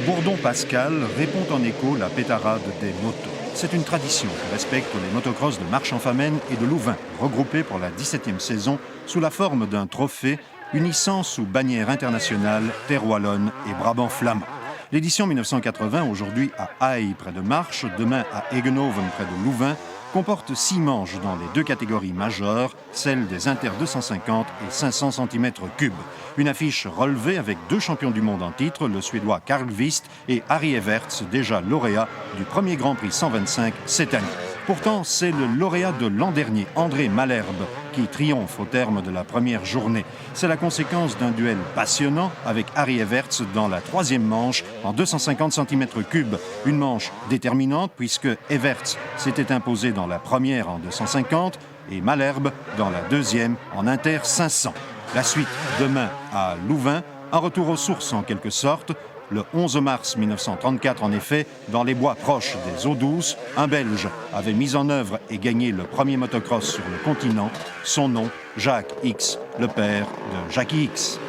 Bourdon-Pascal répond en écho la pétarade des motos. C'est une tradition que respectent les motocross de Marche-en-Famenne et de Louvain, regroupés pour la 17e saison sous la forme d'un trophée unissant sous bannière internationale Terre Wallonne et Brabant Flamand. L'édition 1980, aujourd'hui à Aille près de Marche, demain à Egenhoven près de Louvain, comporte 6 manches dans les 2 catégories majeures, celles des inter 250 et 500 cm3. Une affiche relevée avec 2 champions du monde en titre, le Suédois Carl Wist et Harry Everts, déjà lauréat du premier Grand Prix 125 cette année. Pourtant, c'est le lauréat de l'an dernier, André Malherbe, qui triomphe au terme de la première journée. C'est la conséquence d'un duel passionnant avec Harry Everts dans la 3e manche en 250 cm3. Une manche déterminante puisque Everts s'était imposé dans la première en 250 et Malherbe dans la 2e en inter 500. La suite demain à Louvain, un retour aux sources en quelque sorte. Le 11 mars 1934, en effet, dans les bois proches des eaux douces, un Belge avait mis en œuvre et gagné le premier motocross sur le continent. Son nom, Jacques X, le père de Jackie X.